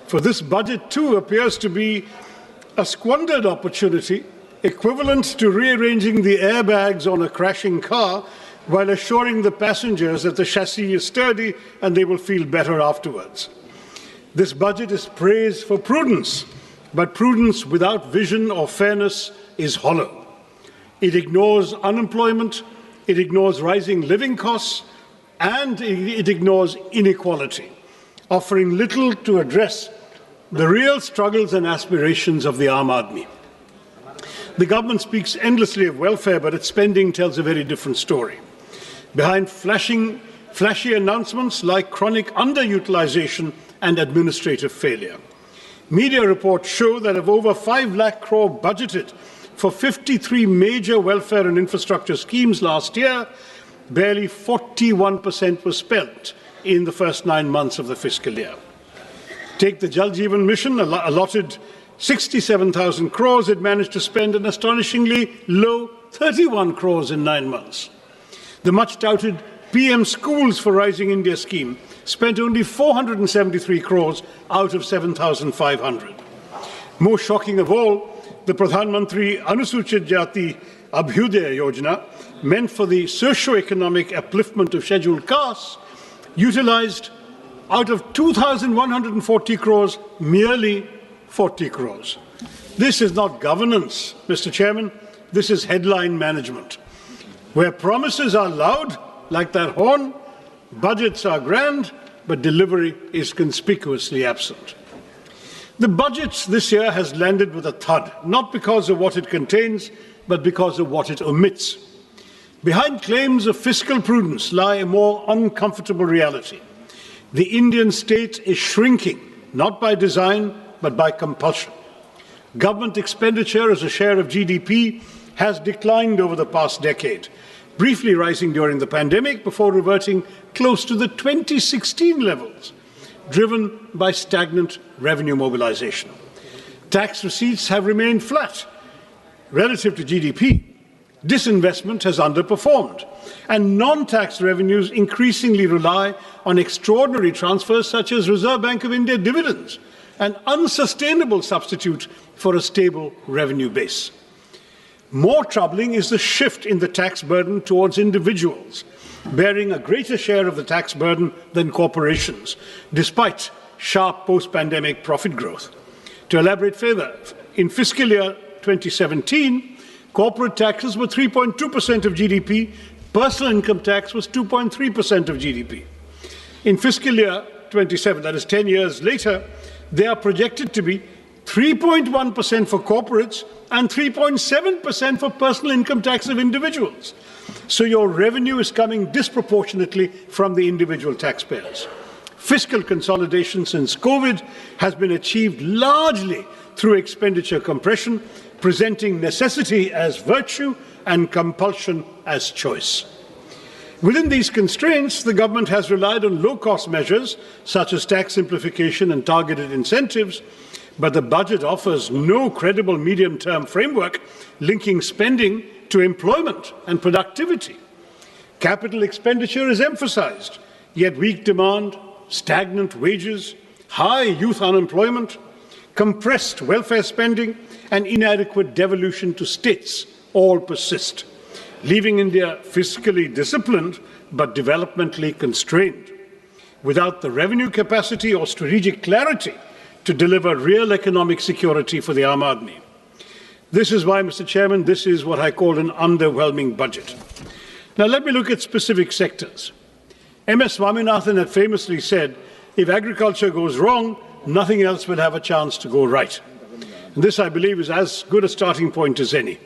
For this budget too appears to be a squandered opportunity, equivalent to rearranging the airbags on a crashing car while assuring the passengers that the chassis is sturdy and they will feel better afterwards. This budget is praised for prudence, but prudence without vision or fairness is hollow. It ignores unemployment, it ignores rising living costs, and it ignores inequality, offering little to address the real struggles and aspirations of the Aam Aadmi. The government speaks endlessly of welfare, but its spending tells a very different story. Behind flashy announcements like chronic underutilization and administrative failure. Media reports show that of over 5 lakh crore budgeted for 53 major welfare and infrastructure schemes last year, barely 41% was spent in the first 9 months of the fiscal year. Take the Jal Jeevan Mission, allotted 67,000 crores, it managed to spend an astonishingly low 31 crores in 9 months. The much-touted PM Schools for Rising India scheme spent only 473 crores out of 7,500. Most shocking of all, the Pradhan Mantri Anusuchit Jati Abhyudaya Yojana, meant for the socio-economic upliftment of scheduled castes, utilized out of 2,140 crores, merely 40 crores. This is not governance, Mr. Chairman. This is headline management. Where promises are loud, like that horn, budgets are grand, but delivery is conspicuously absent. The budget this year has landed with a thud, not because of what it contains, but because of what it omits. Behind claims of fiscal prudence lie a more uncomfortable reality. The Indian state is shrinking, not by design, but by compulsion. Government expenditure as a share of GDP has declined over the past decade, briefly rising during the pandemic before reverting close to the 2016 levels, driven by stagnant revenue mobilization. Tax receipts have remained flat relative to GDP. Disinvestment has underperformed, and non-tax revenues increasingly rely on extraordinary transfers such as Reserve Bank of India dividends, an unsustainable substitute for a stable revenue base. More troubling is the shift in the tax burden towards individuals, bearing a greater share of the tax burden than corporations, despite sharp post-pandemic profit growth. To elaborate further, in fiscal year 2017, corporate taxes were 3.2% of GDP, personal income tax was 2.3% of GDP. In fiscal year 27, that is 10 years later, they are projected to be 3.1% for corporates and 3.7% for personal income tax of individuals. So your revenue is coming disproportionately from the individual taxpayers. Fiscal consolidation since COVID has been achieved largely through expenditure compression, presenting necessity as virtue and compulsion as choice. Within these constraints, the government has relied on low-cost measures such as tax simplification and targeted incentives, but the budget offers no credible medium-term framework linking spending to employment and productivity. Capital expenditure is emphasized, yet weak demand, stagnant wages, high youth unemployment, compressed welfare spending, and inadequate devolution to states all persist, leaving India fiscally disciplined but developmentally constrained, without the revenue capacity or strategic clarity to deliver real economic security for the Aam Aadmi. This is why, Mr. Chairman, this is what I call an underwhelming budget. Now let me look at specific sectors. M.S. Swaminathan had famously said, if agriculture goes wrong, nothing else will have a chance to go right. And this, I believe, is as good a starting point as any.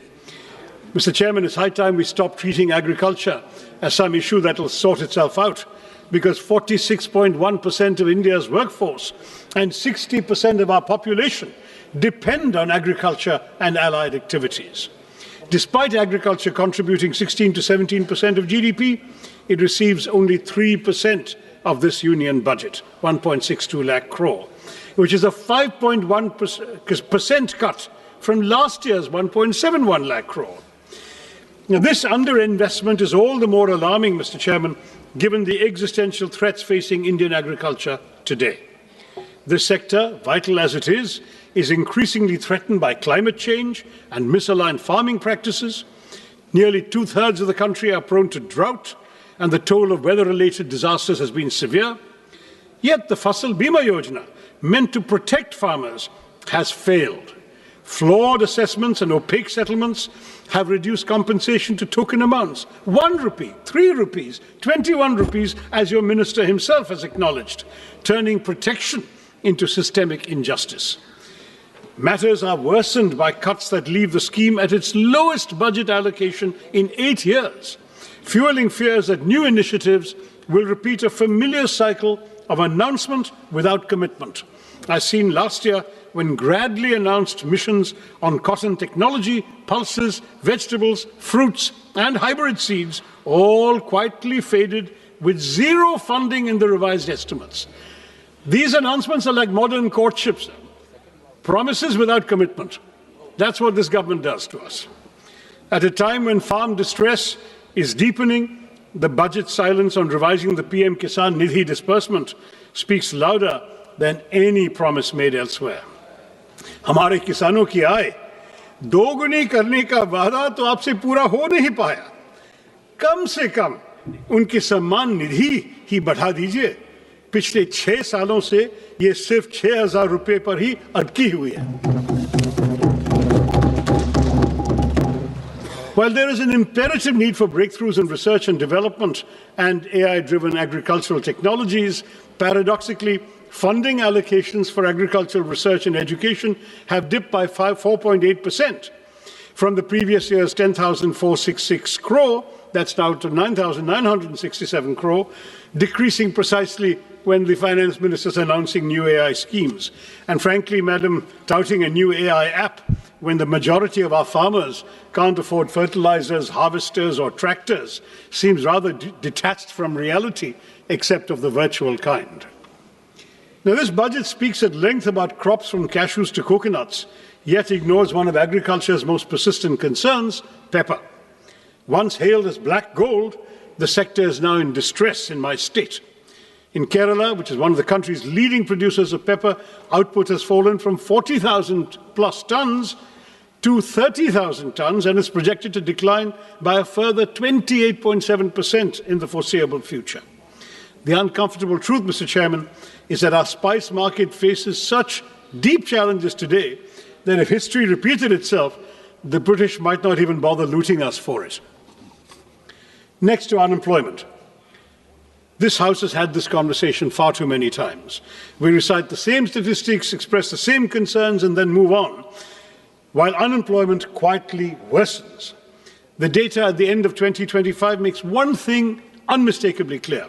Mr. Chairman, it's high time we stop treating agriculture as some issue that will sort itself out, because 46.1% of India's workforce and 60% of our population depend on agriculture and allied activities. Despite agriculture contributing 16 to 17% of GDP, it receives only 3% of this union budget, 1.62 lakh crore, which is a 5.1% cut from last year's 1.71 lakh crore. Now, this underinvestment is all the more alarming, Mr. Chairman, given the existential threats facing Indian agriculture today. This sector, vital as it is increasingly threatened by climate change and misaligned farming practices. Nearly two-thirds of the country are prone to drought, and the toll of weather-related disasters has been severe. Yet the Fasal Bima Yojana, meant to protect farmers, has failed. Flawed assessments and opaque settlements have reduced compensation to token amounts. 1 rupee, 3 rupees, 21 rupees, as your minister himself has acknowledged, turning protection into systemic injustice. Matters are worsened by cuts that leave the scheme at its lowest budget allocation in 8 years, fueling fears that new initiatives will repeat a familiar cycle of announcement without commitment, as seen last year when Gradley announced missions on cotton technology, pulses, vegetables, fruits, and hybrid seeds, all quietly faded with zero funding in the revised estimates. These announcements are like modern courtships, promises without commitment. That's what this government does to us. At a time when farm distress is deepening, the budget silence on revising the PM Kisan Nidhi disbursement speaks louder than any promise made elsewhere. हमारे किसानों की आय दोगुनी करने का वादा तो आपसे पूरा हो नहीं पाया। कम से कम उनकी सम्मान निधि ही बढ़ा दीजिए। पिछले 6 सालों से ये सिर्फ 6,000 रुपए पर ही अटकी हुई है। While there is an imperative need for breakthroughs in research and development and AI-driven agricultural technologies, paradoxically, funding allocations for agricultural research and education have dipped by 4.8% from the previous year's 10,466 crore, that's now to 9,967 crore, decreasing precisely when the finance minister is announcing new AI schemes. And frankly, Madam, touting a new AI app when the majority of our farmers can't afford fertilizers, harvesters, or tractors seems rather detached from reality, except of the virtual kind. Now, this budget speaks at length about crops from cashews to coconuts, yet ignores one of agriculture's most persistent concerns, pepper. Once hailed as black gold, the sector is now in distress in my state. In Kerala, which is one of the country's leading producers of pepper, output has fallen from 40,000 plus tons to 30,000 tons and is projected to decline by a further 28.7% in the foreseeable future. The uncomfortable truth, Mr. Chairman, is that our spice market faces such deep challenges today that if history repeated itself, the British might not even bother looting us for it. Next to unemployment. This House has had this conversation far too many times. We recite the same statistics, express the same concerns, and then move on, while unemployment quietly worsens. The data at the end of 2025 makes one thing unmistakably clear.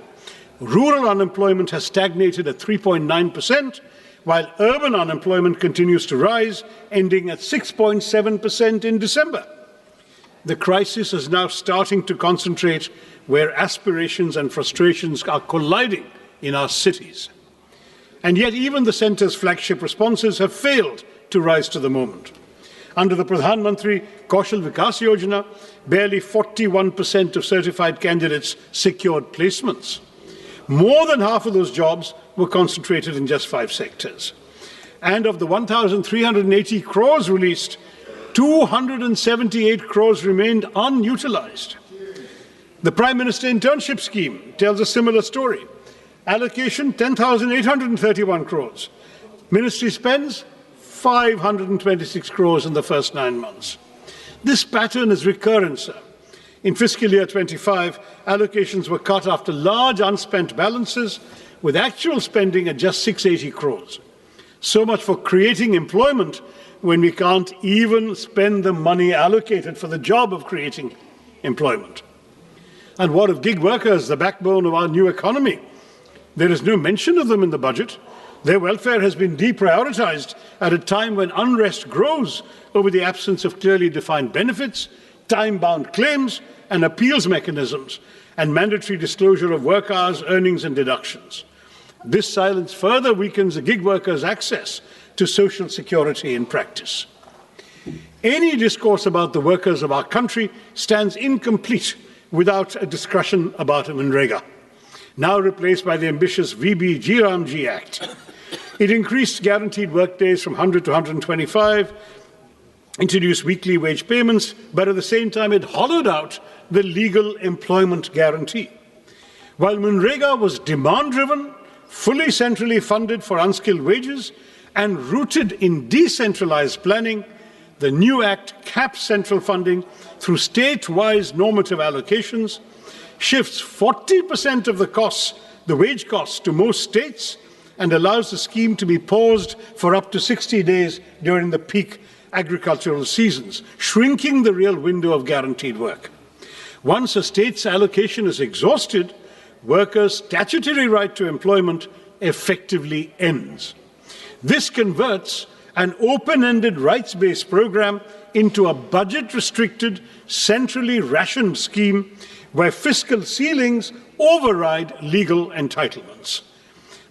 Rural unemployment has stagnated at 3.9%, while urban unemployment continues to rise, ending at 6.7% in December. The crisis is now starting to concentrate where aspirations and frustrations are colliding in our cities. And yet even the centre's flagship responses have failed to rise to the moment. Under the Pradhan Mantri Kaushal Vikas Yojana, barely 41% of certified candidates secured placements. More than half of those jobs were concentrated in just 5 sectors. And of the 1,380 crores released, 278 crores remained unutilized. The Prime Minister Internship Scheme tells a similar story. Allocation 10,831 crores. Ministry spends 526 crores in the first 9 months. This pattern is recurrent, sir. In fiscal year 25, allocations were cut after large unspent balances, with actual spending at just 680 crores. So much for creating employment when we can't even spend the money allocated for the job of creating employment. And what of gig workers, the backbone of our new economy? There is no mention of them in the budget. Their welfare has been deprioritized at a time when unrest grows over the absence of clearly defined benefits, time-bound claims, and appeals mechanisms, and mandatory disclosure of work hours, earnings, and deductions. This silence further weakens the gig workers' access to social security in practice. Any discourse about the workers of our country stands incomplete without a discussion about Manrega, now replaced by the ambitious VBG Ramji Act. It increased guaranteed work days from 100 to 125, introduced weekly wage payments, but at the same time it hollowed out the legal employment guarantee. While Manrega was demand-driven, fully centrally funded for unskilled wages, and rooted in decentralized planning, the new Act caps central funding through state-wise normative allocations, shifts 40% of the wage costs to most states, and allows the scheme to be paused for up to 60 days during the peak agricultural seasons, shrinking the real window of guaranteed work. Once a state's allocation is exhausted, workers' statutory right to employment effectively ends. This converts an open-ended rights-based program into a budget-restricted, centrally rationed scheme where fiscal ceilings override legal entitlements.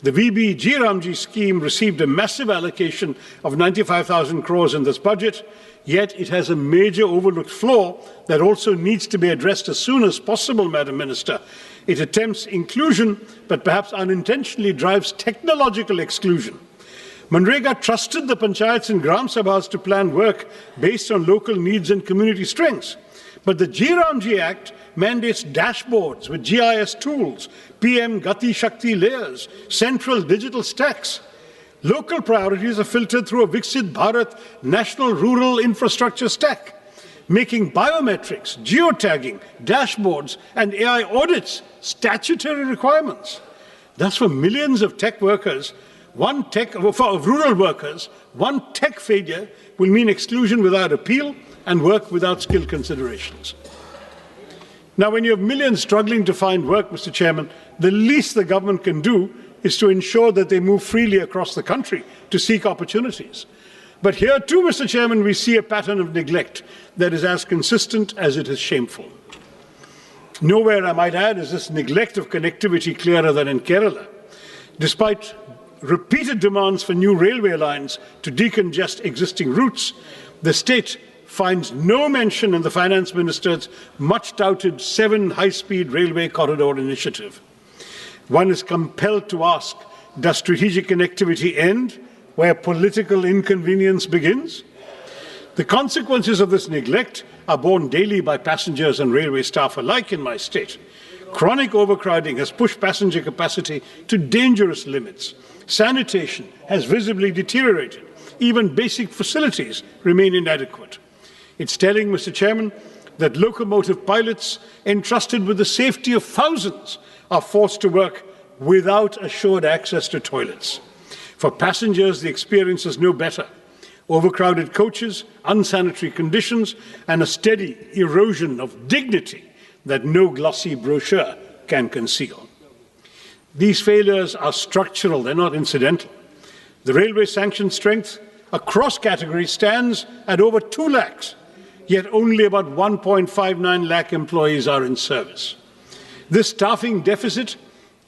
The VB G scheme received a massive allocation of 95,000 crores in this budget, yet it has a major overlooked flaw that also needs to be addressed as soon as possible, Madam Minister. It attempts inclusion, but perhaps unintentionally drives technological exclusion. Manrega trusted the panchayats and gram sabhas to plan work based on local needs and community strengths. But the G Act mandates dashboards with GIS tools, PM Gati Shakti layers, central digital stacks. Local priorities are filtered through a Viksit Bharat National Rural Infrastructure Stack, making biometrics, geotagging, dashboards, and AI audits statutory requirements. Thus, for millions of tech workers, rural workers, one tech failure will mean exclusion without appeal and work without skill considerations. Now, when you have millions struggling to find work, Mr. Chairman, the least the government can do is to ensure that they move freely across the country to seek opportunities. But here too, Mr. Chairman, we see a pattern of neglect that is as consistent as it is shameful. Nowhere, I might add, is this neglect of connectivity clearer than in Kerala. Despite repeated demands for new railway lines to decongest existing routes, the state finds no mention in the Finance Minister's much-touted 7 high-speed railway corridor initiative. One is compelled to ask, does strategic connectivity end where political inconvenience begins? The consequences of this neglect are borne daily by passengers and railway staff alike in my state. Chronic overcrowding has pushed passenger capacity to dangerous limits. Sanitation has visibly deteriorated. Even basic facilities remain inadequate. It's telling, Mr. Chairman, that locomotive pilots entrusted with the safety of thousands are forced to work without assured access to toilets. For passengers, the experience is no better. Overcrowded coaches, unsanitary conditions, and a steady erosion of dignity that no glossy brochure can conceal. These failures are structural, they're not incidental. The railway sanction strength across categories stands at over 2 lakhs, yet only about 1.59 lakh employees are in service. This staffing deficit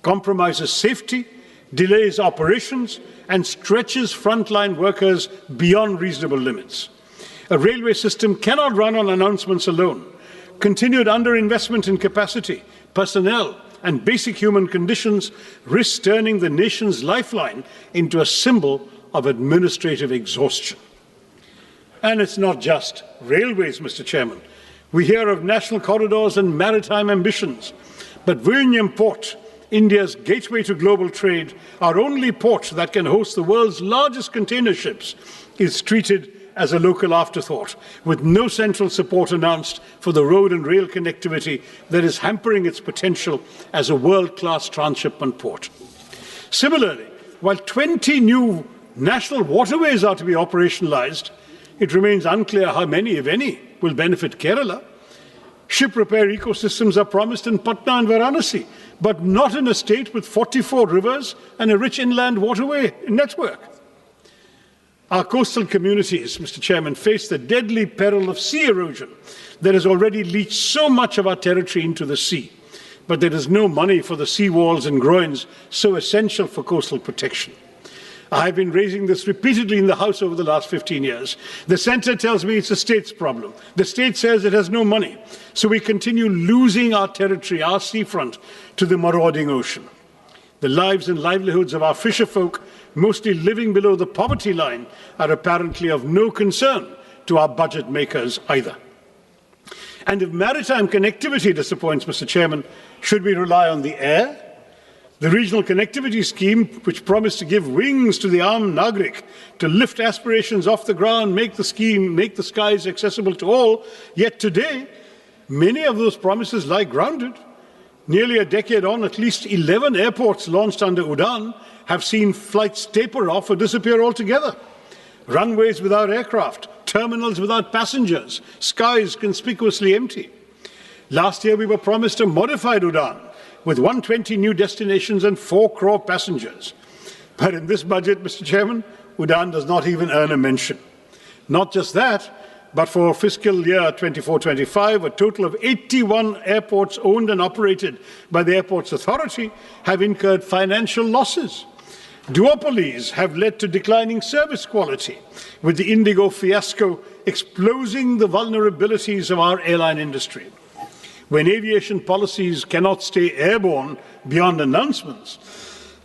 compromises safety, delays operations, and stretches frontline workers beyond reasonable limits. A railway system cannot run on announcements alone. Continued underinvestment in capacity, personnel, and basic human conditions risk turning the nation's lifeline into a symbol of administrative exhaustion. And it's not just railways, Mr. Chairman. We hear of national corridors and maritime ambitions. But Viഴിഞ്ഞം Port, India's gateway to global trade, our only port that can host the world's largest container ships, is treated as a local afterthought, with no central support announced for the road and rail connectivity that is hampering its potential as a world-class transshipment port. Similarly, while 20 new national waterways are to be operationalized, it remains unclear how many, if any, will benefit Kerala. Ship repair ecosystems are promised in Patna and Varanasi, but not in a state with 44 rivers and a rich inland waterway network. Our coastal communities, Mr. Chairman, face the deadly peril of sea erosion that has already leached so much of our territory into the sea. But there is no money for the sea walls and groins so essential for coastal protection. I have been raising this repeatedly in the House over the last 15 years. The centre tells me it's the state's problem. The state says it has no money. So we continue losing our territory, our seafront, to the marauding ocean. The lives and livelihoods of our fisher folk mostly living below the poverty line, are apparently of no concern to our budget makers either. And if maritime connectivity disappoints, Mr. Chairman, should we rely on the air? The regional connectivity scheme, which promised to give wings to the armed Nagrik to lift aspirations off the ground, make the skies accessible to all, yet today, many of those promises lie grounded. Nearly a decade on, at least 11 airports launched under UDAN have seen flights taper off or disappear altogether. Runways without aircraft, terminals without passengers, skies conspicuously empty. Last year, we were promised a modified UDAN with 120 new destinations and 4 crore passengers. But in this budget, Mr. Chairman, UDAN does not even earn a mention. Not just that, but for fiscal year 24-25, a total of 81 airports owned and operated by the Airports Authority have incurred financial losses. Duopolies have led to declining service quality, with the Indigo fiasco exposing the vulnerabilities of our airline industry. When aviation policies cannot stay airborne beyond announcements,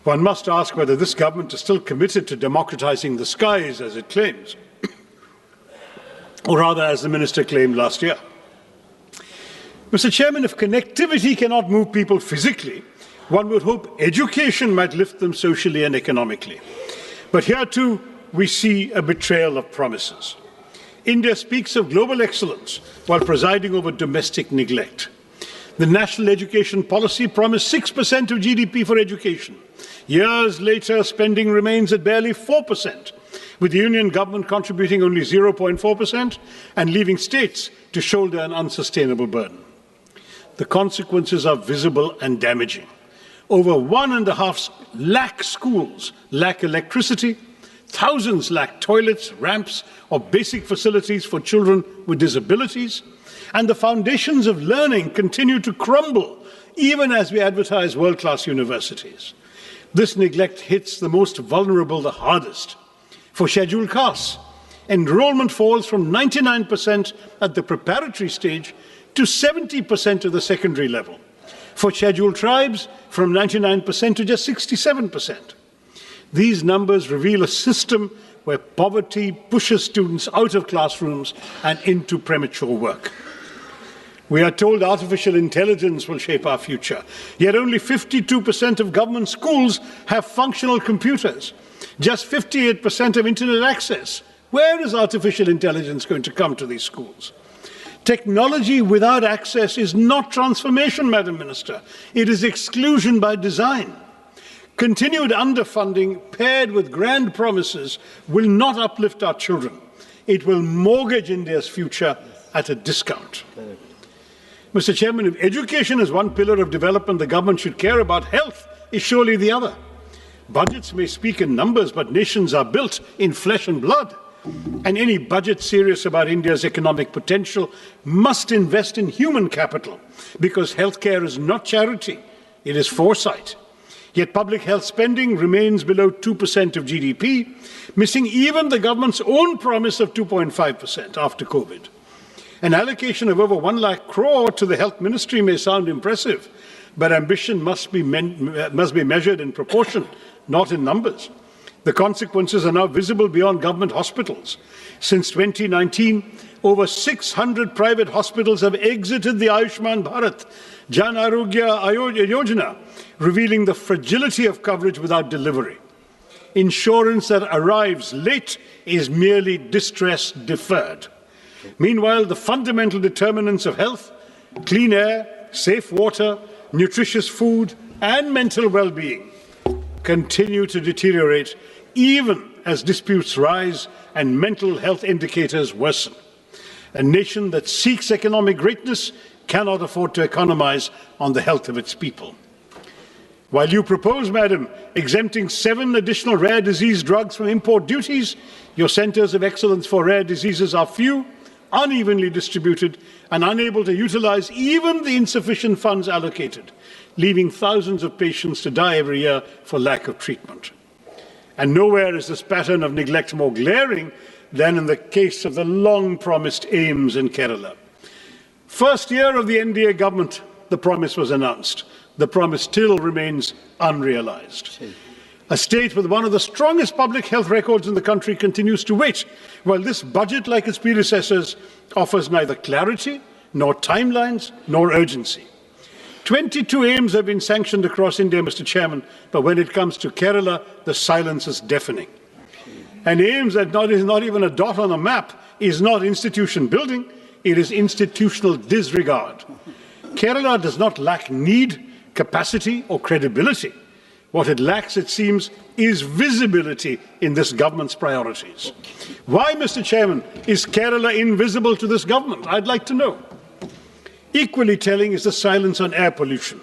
one must ask whether this government is still committed to democratizing the skies, as it claims, or rather, as the minister claimed last year. Mr. Chairman, if connectivity cannot move people physically, one would hope education might lift them socially and economically. But here too, we see a betrayal of promises. India speaks of global excellence while presiding over domestic neglect. The national education policy promised 6% of GDP for education. Years later, spending remains at barely 4%, with the union government contributing only 0.4% and leaving states to shoulder an unsustainable burden. The consequences are visible and damaging. Over 1.5 lakh schools lack electricity, thousands lack toilets, ramps, or basic facilities for children with disabilities, and the foundations of learning continue to crumble even as we advertise world-class universities. This neglect hits the most vulnerable the hardest. For scheduled castes, enrollment falls from 99% at the preparatory stage to 70% at the secondary level. For scheduled tribes, from 99% to just 67%. These numbers reveal a system where poverty pushes students out of classrooms and into premature work. We are told artificial intelligence will shape our future, yet only 52% of government schools have functional computers. Just 58% have internet access. Where is artificial intelligence going to come to these schools? Technology without access is not transformation, Madam Minister. It is exclusion by design. Continued underfunding paired with grand promises will not uplift our children. It will mortgage India's future at a discount. Mr. Chairman, if education is one pillar of development the government should care about, health is surely the other. Budgets may speak in numbers, but nations are built in flesh and blood. And any budget serious about India's economic potential must invest in human capital, because healthcare is not charity, it is foresight. Yet public health spending remains below 2% of GDP, missing even the government's own promise of 2.5% after COVID. An allocation of over 1 lakh crore to the health ministry may sound impressive, but ambition must be measured in proportion, not in numbers. The consequences are now visible beyond government hospitals. Since 2019, over 600 private hospitals have exited the Ayushman Bharat Jan Arogya Yojana, revealing the fragility of coverage without delivery. Insurance that arrives late is merely distress deferred. Meanwhile, the fundamental determinants of health, clean air, safe water, nutritious food, and mental well-being continue to deteriorate even as disputes rise and mental health indicators worsen. A nation that seeks economic greatness cannot afford to economize on the health of its people. While you propose, Madam, exempting 7 additional rare disease drugs from import duties, your centers of excellence for rare diseases are few, unevenly distributed, and unable to utilize even the insufficient funds allocated, leaving thousands of patients to die every year for lack of treatment. And nowhere is this pattern of neglect more glaring than in the case of the long-promised AIMS in Kerala. First year of the NDA government, the promise was announced. The promise still remains unrealized. A state with one of the strongest public health records in the country continues to wait, while this budget, like its predecessors, offers neither clarity, nor timelines, nor urgency. 22 aims have been sanctioned across India, Mr. Chairman, but when it comes to Kerala, the silence is deafening. And aims that is not even a dot on a map is not institution building, it is institutional disregard. Kerala does not lack need, capacity, or credibility. What it lacks, it seems, is visibility in this government's priorities. Why, Mr. Chairman, is Kerala invisible to this government? I'd like to know. Equally telling is the silence on air pollution.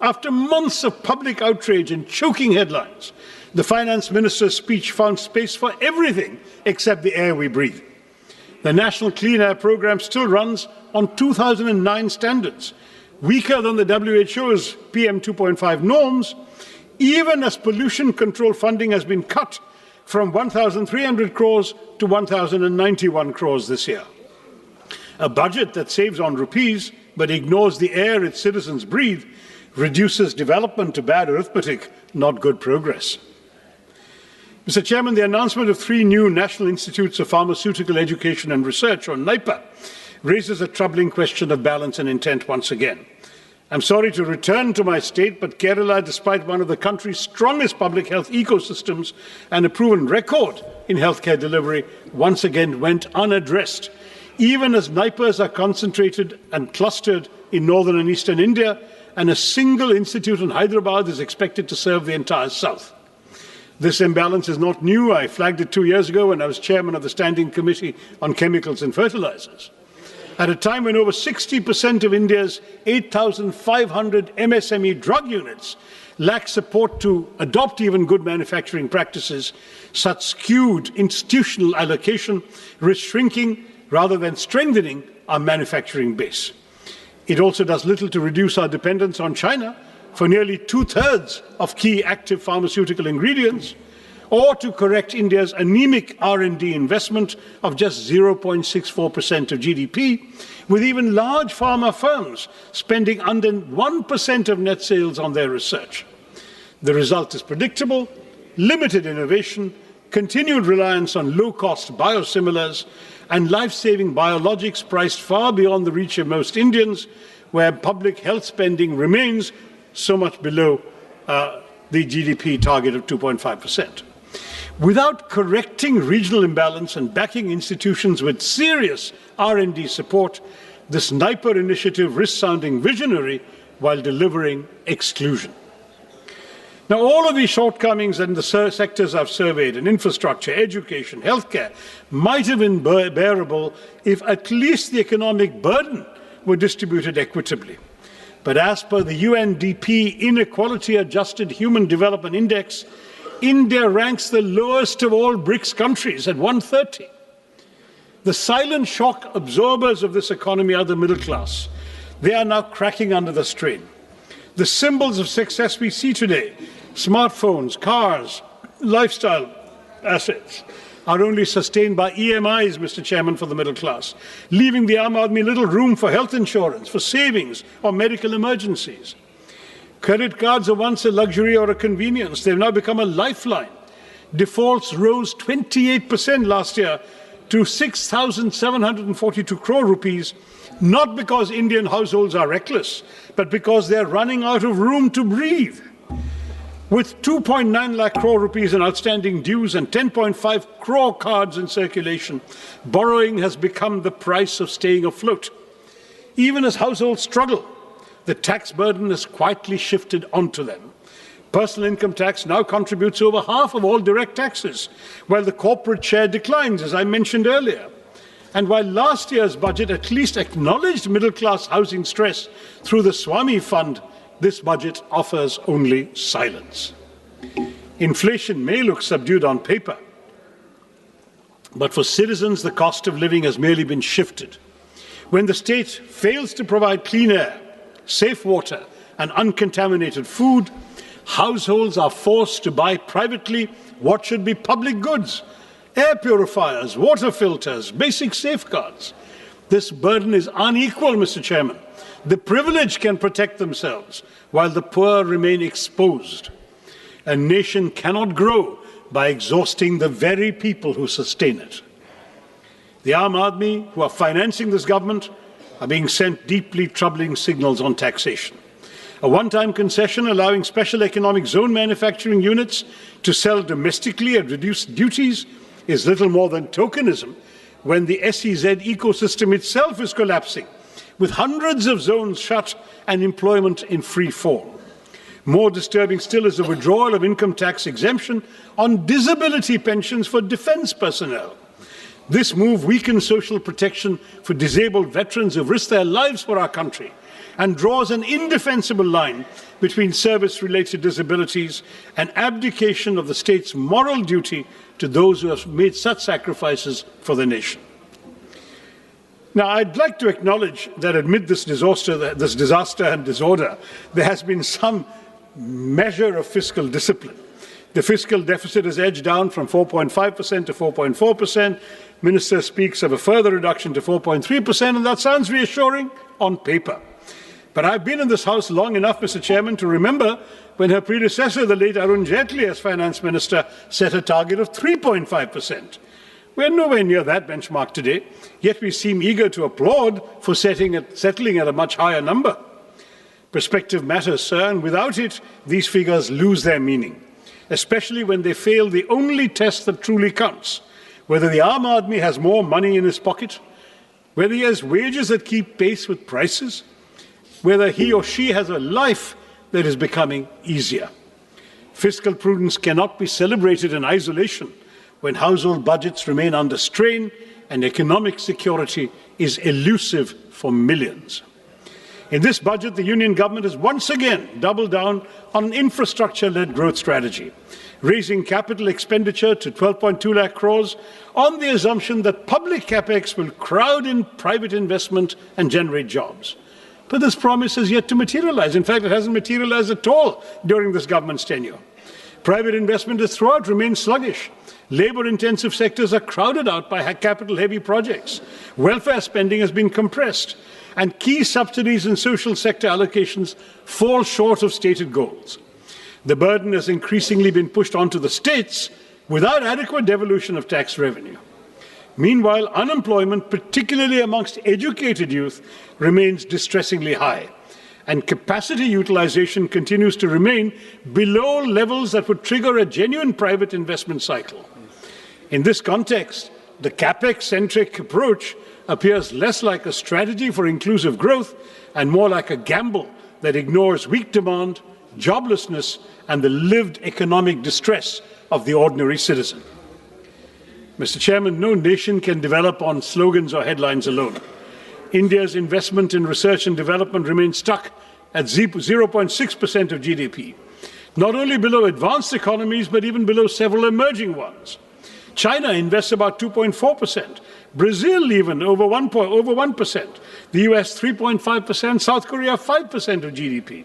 After months of public outrage and choking headlines, the finance minister's speech found space for everything except the air we breathe. The National Clean Air Programme still runs on 2009 standards, weaker than the WHO's PM 2.5 norms, even as pollution control funding has been cut from 1,300 crores to 1,091 crores this year. A budget that saves on rupees but ignores the air its citizens breathe reduces development to bad arithmetic, not good progress. Mr. Chairman, the announcement of 3 new National Institutes of Pharmaceutical Education and Research, or NIPA, raises a troubling question of balance and intent once again. I'm sorry to return to my state, but Kerala, despite one of the country's strongest public health ecosystems and a proven record in healthcare delivery, once again went unaddressed. Even as NIPAs are concentrated and clustered in northern and eastern India, and a single institute in Hyderabad is expected to serve the entire south. This imbalance is not new. I flagged it 2 years ago when I was chairman of the Standing Committee on Chemicals and Fertilizers. At a time when over 60% of India's 8,500 MSME drug units lack support to adopt even good manufacturing practices, such skewed institutional allocation risks shrinking rather than strengthening our manufacturing base. It also does little to reduce our dependence on China for nearly 2/3 of key active pharmaceutical ingredients, or to correct India's anemic R&D investment of just 0.64% of GDP, with even large pharma firms spending under 1% of net sales on their research. The result is predictable: limited innovation, continued reliance on low-cost biosimilars, and life-saving biologics priced far beyond the reach of most Indians, where public health spending remains so much below the GDP target of 2.5%. Without correcting regional imbalance and backing institutions with serious R&D support, this NIPA initiative risks sounding visionary while delivering exclusion. Now, all of these shortcomings in the sectors I've surveyed, in infrastructure, education, healthcare, might have been bearable if at least the economic burden were distributed equitably. But as per the UNDP Inequality Adjusted Human Development Index, India ranks the lowest of all BRICS countries at 130. The silent shock absorbers of this economy are the middle class. They are now cracking under the strain. The symbols of success we see today, smartphones, cars, lifestyle assets, are only sustained by EMIs, Mr. Chairman, for the middle class, leaving the Aam Aadmi little room for health insurance, for savings, or medical emergencies. Credit cards are once a luxury or a convenience. They've now become a lifeline. Defaults rose 28% last year to 6,742 crore rupees, not because Indian households are reckless, but because they're running out of room to breathe. With 2.9 lakh crore rupees in outstanding dues and 10.5 crore cards in circulation, borrowing has become the price of staying afloat. Even as households struggle, the tax burden has quietly shifted onto them. Personal income tax now contributes over half of all direct taxes, while the corporate share declines, as I mentioned earlier. And while last year's budget at least acknowledged middle-class housing stress through the Swami Fund, this budget offers only silence. Inflation may look subdued on paper, but for citizens, the cost of living has merely been shifted. When the state fails to provide clean air, safe water, and uncontaminated food, households are forced to buy privately what should be public goods: air purifiers, water filters, basic safeguards. This burden is unequal, Mr. Chairman. The privileged can protect themselves, while the poor remain exposed. A nation cannot grow by exhausting the very people who sustain it. The Aam Aadmi who are financing this government are being sent deeply troubling signals on taxation. A one-time concession allowing special economic zone manufacturing units to sell domestically at reduced duties is little more than tokenism when the SEZ ecosystem itself is collapsing, with hundreds of zones shut and employment in free fall. More disturbing still is the withdrawal of income tax exemption on disability pensions for defence personnel. This move weakens social protection for disabled veterans who have risked their lives for our country and draws an indefensible line between service-related disabilities and abdication of the state's moral duty to those who have made such sacrifices for the nation. Now, I'd like to acknowledge that amid this disaster and disorder, there has been some measure of fiscal discipline. The fiscal deficit has edged down from 4.5% to 4.4%. Minister speaks of a further reduction to 4.3%, and that sounds reassuring on paper. But I've been in this House long enough, Mr. Chairman, to remember when her predecessor, the late Arun Jaitley, as Finance Minister, set a target of 3.5%. We're nowhere near that benchmark today, yet we seem eager to applaud for settling at a much higher number. Perspective matters, sir, and without it, these figures lose their meaning, especially when they fail the only test that truly counts, whether the Aam Aadmi has more money in his pocket, whether he has wages that keep pace with prices, whether he or she has a life that is becoming easier. Fiscal prudence cannot be celebrated in isolation when household budgets remain under strain and economic security is elusive for millions. In this budget, the Union government has once again doubled down on an infrastructure-led growth strategy, raising capital expenditure to 12.2 lakh crores on the assumption that public capex will crowd in private investment and generate jobs. But this promise has yet to materialize. In fact, it hasn't materialized at all during this government's tenure. Private investment has throughout remained sluggish. Labor-intensive sectors are crowded out by capital-heavy projects. Welfare spending has been compressed, and key subsidies and social sector allocations fall short of stated goals. The burden has increasingly been pushed onto the states without adequate devolution of tax revenue. Meanwhile, unemployment, particularly amongst educated youth, remains distressingly high, and capacity utilization continues to remain below levels that would trigger a genuine private investment cycle. In this context, the capex-centric approach appears less like a strategy for inclusive growth and more like a gamble that ignores weak demand, joblessness, and the lived economic distress of the ordinary citizen. Mr. Chairman, no nation can develop on slogans or headlines alone. India's investment in research and development remains stuck at 0.6% of GDP, not only below advanced economies, but even below several emerging ones. China invests about 2.4%, Brazil even over 1%, the US 3.5%, South Korea 5% of GDP.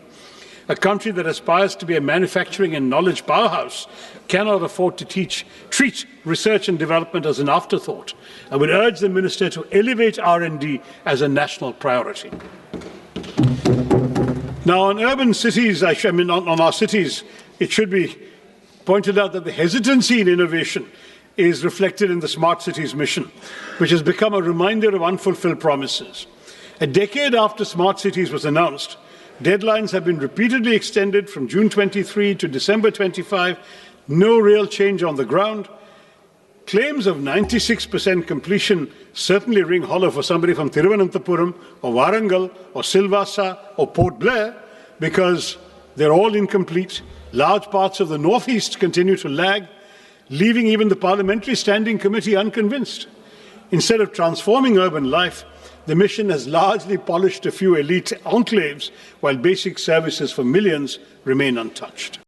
A country that aspires to be a manufacturing and knowledge powerhouse cannot afford to treat research and development as an afterthought. I would urge the Minister to elevate R&D as a national priority. Now, on urban cities, on our cities, it should be pointed out that the hesitancy in innovation is reflected in the Smart Cities mission, which has become a reminder of unfulfilled promises. A decade after Smart Cities was announced, deadlines have been repeatedly extended from June 23 to December 25, no real change on the ground. Claims of 96% completion certainly ring hollow for somebody from Thiruvananthapuram or Warangal or Silvassa or Port Blair, because they're all incomplete. Large parts of the northeast continue to lag, leaving even the Parliamentary Standing Committee unconvinced. Instead of transforming urban life, the mission has largely polished a few elite enclaves, while basic services for millions remain untouched.